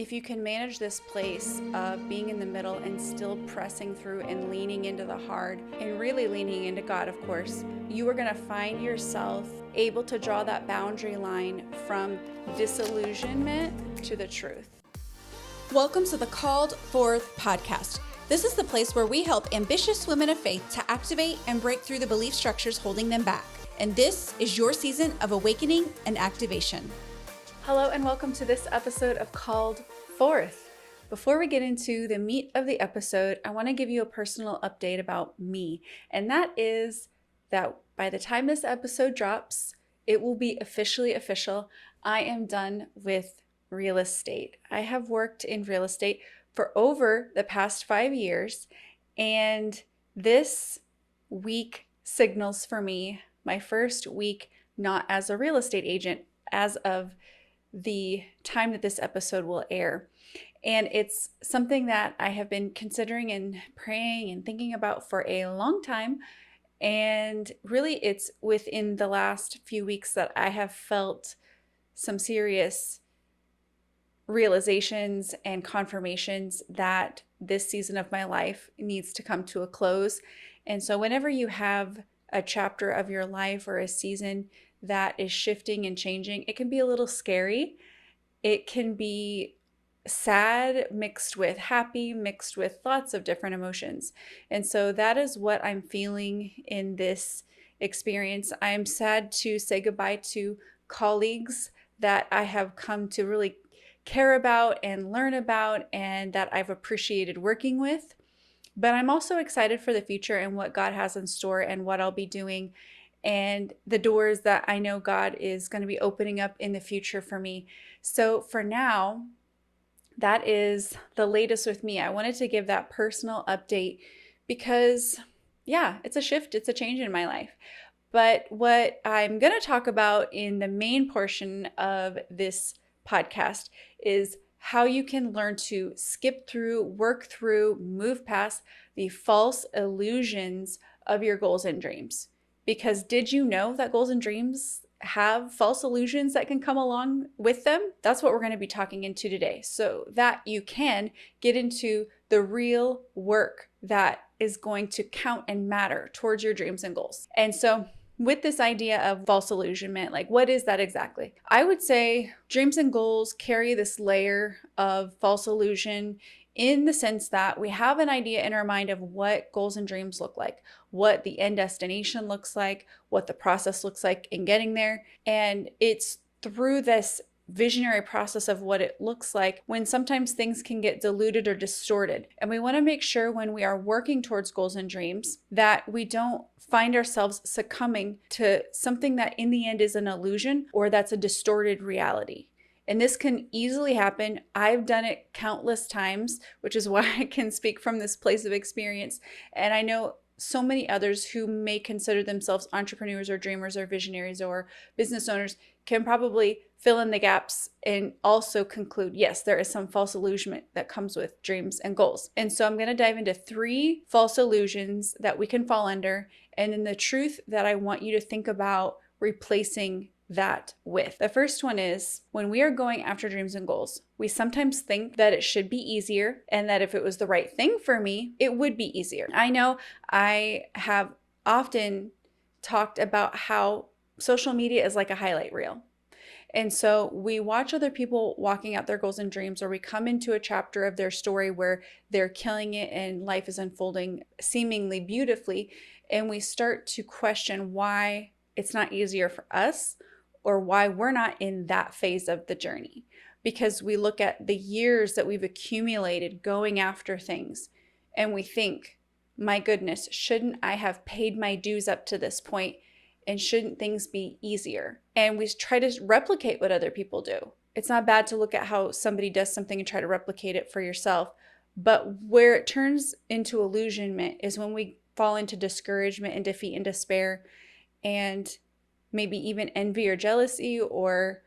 if you can manage this place of being in the middle and still pressing through and leaning into the hard and really leaning into God, of course, you are going to find yourself able to draw that boundary line from disillusionment to the truth. Welcome to the Called Forth podcast. This is the place where we help ambitious women of faith to activate and break through the belief structures holding them back. And this is your season of awakening and activation. Hello and welcome to this episode of Called Forth. Before we get into the meat of the episode, I want to give you a personal update about me. And that is that by the time this episode drops, it will be officially official. I am done with real estate. I have worked in real estate for over the past 5 years, and this week signals for me my first week not as a real estate agent as of the time that this episode will air. And it's something that I have been considering and praying and thinking about for a long time. And really, it's within the last few weeks that I have felt some serious realizations and confirmations that this season of my life needs to come to a close. And so whenever you have a chapter of your life or a season that is shifting and changing, it can be a little scary. It can be sad mixed with happy, mixed with lots of different emotions. And so that is what I'm feeling in this experience. I'm sad to say goodbye to colleagues that I have come to really care about and learn about and that I've appreciated working with. But I'm also excited for the future and what God has in store and what I'll be doing and the doors that I know God is going to be opening up in the future for me. So for now, that is the latest with me. I wanted to give that personal update because, it's a shift, it's a change in my life. But what I'm going to talk about in the main portion of this podcast is how you can learn to skip through, work through, move past the false illusions of your goals and dreams. Because did you know that goals and dreams have false illusions that can come along with them? That's what we're going to be talking into today, so that you can get into the real work that is going to count and matter towards your dreams and goals. And so with this idea of false illusionment, like what is that exactly? I would say dreams and goals carry this layer of false illusion in the sense that we have an idea in our mind of what goals and dreams look like, what the end destination looks like, what the process looks like in getting there. And it's through this visionary process of what it looks like when sometimes things can get diluted or distorted. And we want to make sure when we are working towards goals and dreams that we don't find ourselves succumbing to something that in the end is an illusion or that's a distorted reality. And this can easily happen. I've done it countless times, which is why I can speak from this place of experience. And I know so many others who may consider themselves entrepreneurs or dreamers or visionaries or business owners can probably fill in the gaps and also conclude, yes, there is some false illusion that comes with dreams and goals. And so I'm going to dive into 3 false illusions that we can fall under, and then the truth that I want you to think about replacing that with. The first one is when we are going after dreams and goals, we sometimes think that it should be easier and that if it was the right thing for me, it would be easier. I know I have often talked about how social media is like a highlight reel. And so we watch other people walking out their goals and dreams, or we come into a chapter of their story where they're killing it and life is unfolding seemingly beautifully. And we start to question why it's not easier for us or why we're not in that phase of the journey. Because we look at the years that we've accumulated going after things and we think, my goodness, shouldn't I have paid my dues up to this point? And shouldn't things be easier? And we try to replicate what other people do. It's not bad to look at how somebody does something and try to replicate it for yourself. But where it turns into illusionment is when we fall into discouragement and defeat and despair, and maybe even envy or jealousy or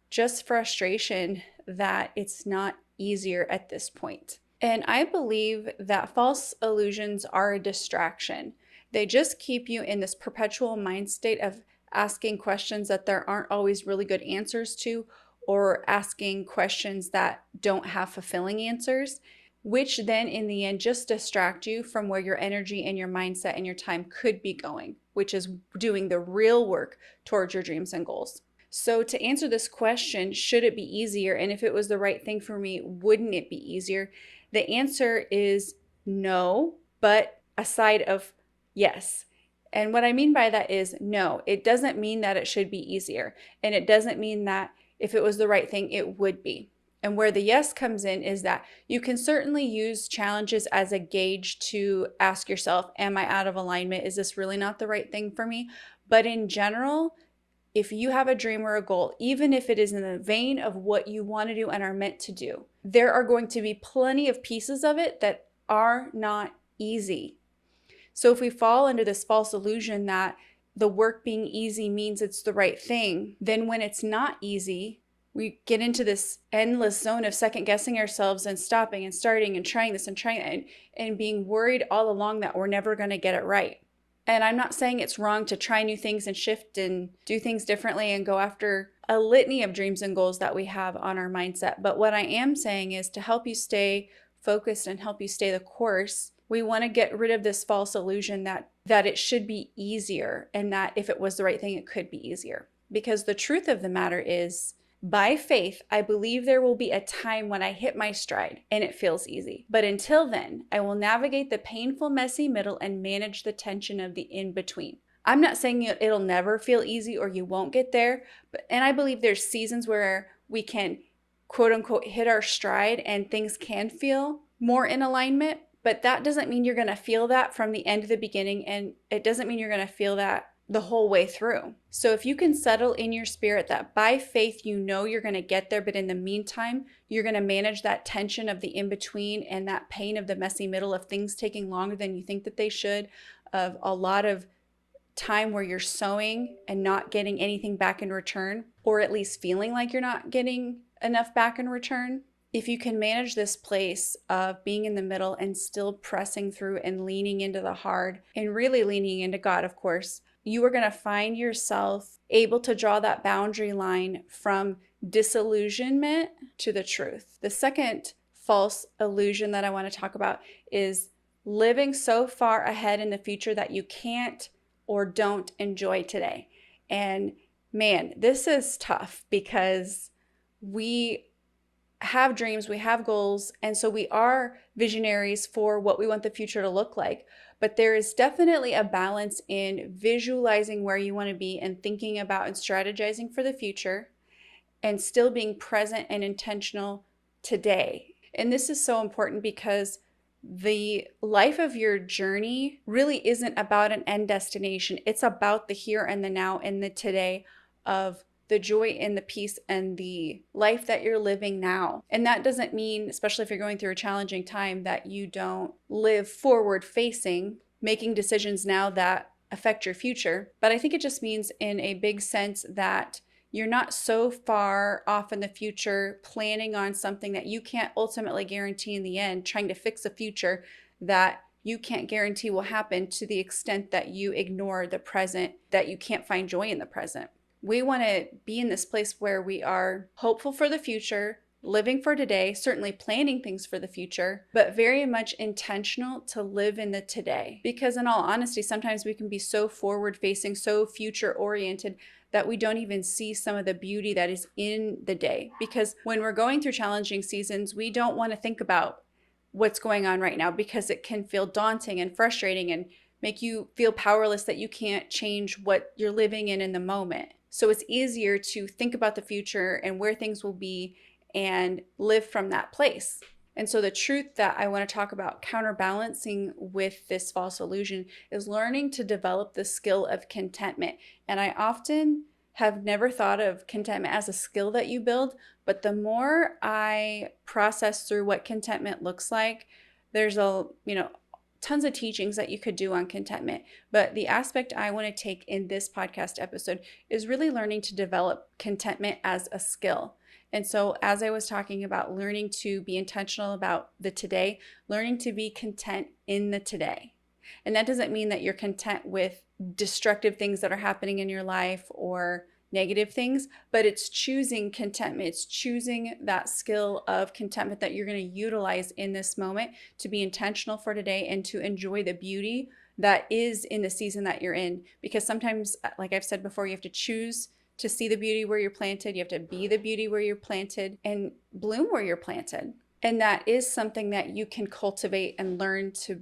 just frustration that it's not easier at this point. And I believe that false illusions are a distraction. They just keep you in this perpetual mind state of asking questions that there aren't always really good answers to, or asking questions that don't have fulfilling answers, which then in the end just distract you from where your energy and your mindset and your time could be going, which is doing the real work towards your dreams and goals. So to answer this question, should it be easier? And if it was the right thing for me, wouldn't it be easier? The answer is no, but a side of yes. And what I mean by that is no, it doesn't mean that it should be easier. And it doesn't mean that if it was the right thing, it would be. And where the yes comes in is that you can certainly use challenges as a gauge to ask yourself, am I out of alignment? Is this really not the right thing for me? But in general, if you have a dream or a goal, even if it is in the vein of what you want to do and are meant to do, there are going to be plenty of pieces of it that are not easy. So if we fall under this false illusion that the work being easy means it's the right thing, then when it's not easy, we get into this endless zone of second guessing ourselves and stopping and starting and trying this and trying that and being worried all along that we're never going to get it right. And I'm not saying it's wrong to try new things and shift and do things differently and go after a litany of dreams and goals that we have on our mindset. But what I am saying is to help you stay focused and help you stay the course, we want to get rid of this false illusion that it should be easier and that if it was the right thing, it could be easier. Because the truth of the matter is, by faith, I believe there will be a time when I hit my stride and it feels easy. But until then, I will navigate the painful, messy middle and manage the tension of the in-between. I'm not saying it'll never feel easy or you won't get there, and I believe there's seasons where we can, quote unquote, hit our stride and things can feel more in alignment, but that doesn't mean you're going to feel that from the end to the beginning, and it doesn't mean you're going to feel that the whole way through. So if you can settle in your spirit that by faith you know you're going to get there, but in the meantime you're going to manage that tension of the in-between and that pain of the messy middle of things taking longer than you think that they should, of a lot of time where you're sowing and not getting anything back in return, or at least feeling like you're not getting enough back in return. If you can manage this place of being in the middle and still pressing through and leaning into the hard and really leaning into God, of course, you are going to find yourself able to draw that boundary line from disillusionment to the truth. The second false illusion that I want to talk about is living so far ahead in the future that you can't or don't enjoy today. And man, this is tough because we have dreams, we have goals, and so we are visionaries for what we want the future to look like. But there is definitely a balance in visualizing where you want to be and thinking about and strategizing for the future and still being present and intentional today. And this is so important because the life of your journey really isn't about an end destination. It's about the here and the now and the today of the joy and the peace and the life that you're living now. And that doesn't mean, especially if you're going through a challenging time, that you don't live forward facing, making decisions now that affect your future. But I think it just means in a big sense that you're not so far off in the future planning on something that you can't ultimately guarantee in the end, trying to fix a future that you can't guarantee will happen to the extent that you ignore the present, that you can't find joy in the present. We want to be in this place where we are hopeful for the future, living for today, certainly planning things for the future, but very much intentional to live in the today. Because in all honesty, sometimes we can be so forward facing, so future oriented that we don't even see some of the beauty that is in the day. Because when we're going through challenging seasons, we don't want to think about what's going on right now because it can feel daunting and frustrating and make you feel powerless that you can't change what you're living in the moment. So it's easier to think about the future and where things will be and live from that place. And so the truth that I want to talk about counterbalancing with this false illusion is learning to develop the skill of contentment. And I often have never thought of contentment as a skill that you build, but the more I process through what contentment looks like, there's tons of teachings that you could do on contentment. But the aspect I want to take in this podcast episode is really learning to develop contentment as a skill. And so as I was talking about learning to be intentional about the today, learning to be content in the today. And that doesn't mean that you're content with destructive things that are happening in your life or negative things, but it's choosing contentment. It's choosing that skill of contentment that you're going to utilize in this moment to be intentional for today and to enjoy the beauty that is in the season that you're in. Because sometimes, like I've said before, you have to choose to see the beauty where you're planted. You have to be the beauty where you're planted and bloom where you're planted. And that is something that you can cultivate and learn to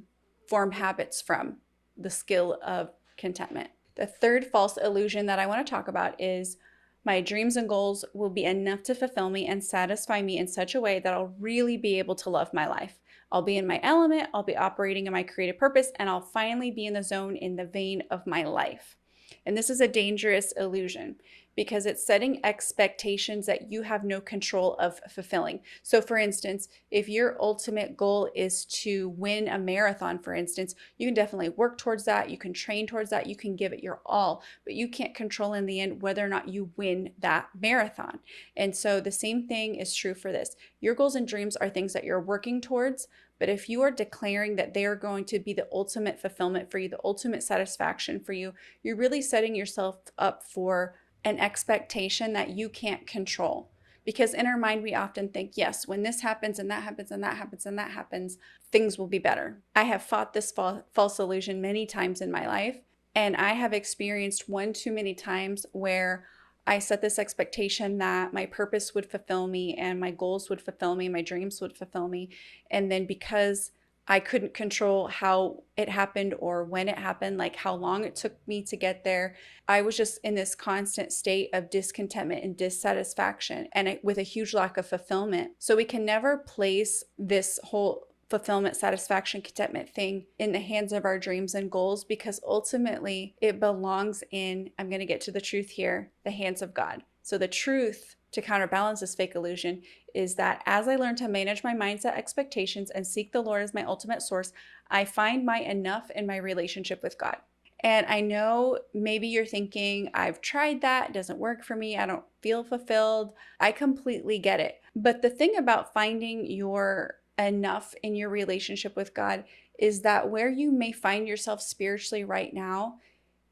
form habits from, the skill of contentment. The third false illusion that I want to talk about is my dreams and goals will be enough to fulfill me and satisfy me in such a way that I'll really be able to love my life. I'll be in my element, I'll be operating in my creative purpose, and I'll finally be in the zone in the vein of my life. And this is a dangerous illusion because it's setting expectations that you have no control of fulfilling. So for instance, if your ultimate goal is to win a marathon, for instance, you can definitely work towards that. You can train towards that. You can give it your all, but you can't control in the end whether or not you win that marathon. And so the same thing is true for this. Your goals and dreams are things that you're working towards, but if you are declaring that they are going to be the ultimate fulfillment for you, the ultimate satisfaction for you, you're really setting yourself up for an expectation that you can't control. Because in our mind, we often think, yes, when this happens and that happens and that happens and that happens, things will be better. I have fought this false illusion many times in my life, and I have experienced one too many times where I set this expectation that my purpose would fulfill me and my goals would fulfill me, my dreams would fulfill me. And then because I couldn't control how it happened or when it happened, like how long it took me to get there, I was just in this constant state of discontentment and dissatisfaction and with a huge lack of fulfillment. So we can never place this whole fulfillment, satisfaction, contentment thing in the hands of our dreams and goals, because ultimately it belongs in, I'm going to get to the truth here, the hands of God. So the truth to counterbalance this fake illusion is that as I learn to manage my mindset expectations and seek the Lord as my ultimate source, I find my enough in my relationship with God. And I know maybe you're thinking, I've tried that, it doesn't work for me, I don't feel fulfilled. I completely get it. But the thing about finding your enough in your relationship with God is that where you may find yourself spiritually right now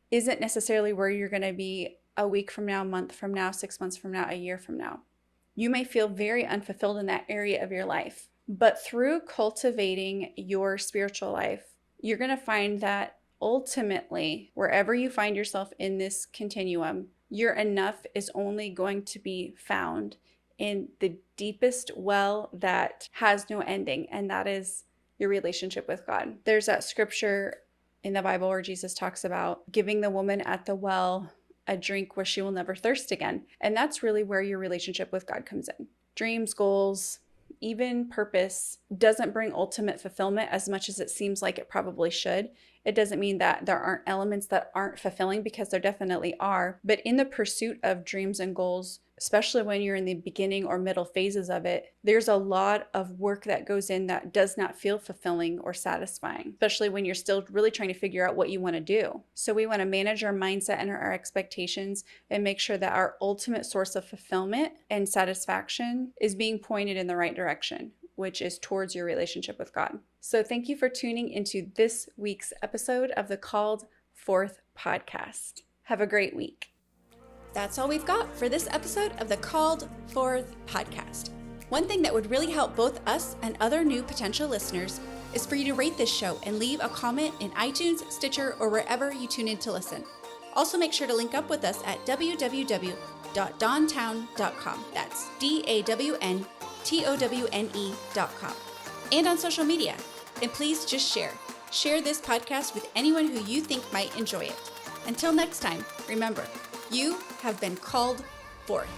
isn't necessarily where you're going to be a week from now, a month from now, 6 months from now, a year from now. You may feel very unfulfilled in that area of your life, but through cultivating your spiritual life, you're going to find that ultimately, wherever you find yourself in this continuum, your enough is only going to be found in the deepest well that has no ending, and that is your relationship with God. There's that scripture in the Bible where Jesus talks about giving the woman at the well a drink where she will never thirst again. And that's really where your relationship with God comes in. Dreams, goals, even purpose doesn't bring ultimate fulfillment as much as it seems like it probably should. It doesn't mean that there aren't elements that aren't fulfilling, because there definitely are. But in the pursuit of dreams and goals, especially when you're in the beginning or middle phases of it, there's a lot of work that goes in that does not feel fulfilling or satisfying, especially when you're still really trying to figure out what you want to do. So we want to manage our mindset and our expectations and make sure that our ultimate source of fulfillment and satisfaction is being pointed in the right direction, which is towards your relationship with God. So thank you for tuning into this week's episode of the Called Forth podcast. Have a great week. That's all we've got for this episode of the Called Forth podcast. One thing that would really help both us and other new potential listeners is for you to rate this show and leave a comment in iTunes, Stitcher, or wherever you tune in to listen. Also, make sure to link up with us at www.dawntown.com. That's DAWNTOWNE.com. And on social media. And please just share. Share this podcast with anyone who you think might enjoy it. Until next time, remember, you have been called forth.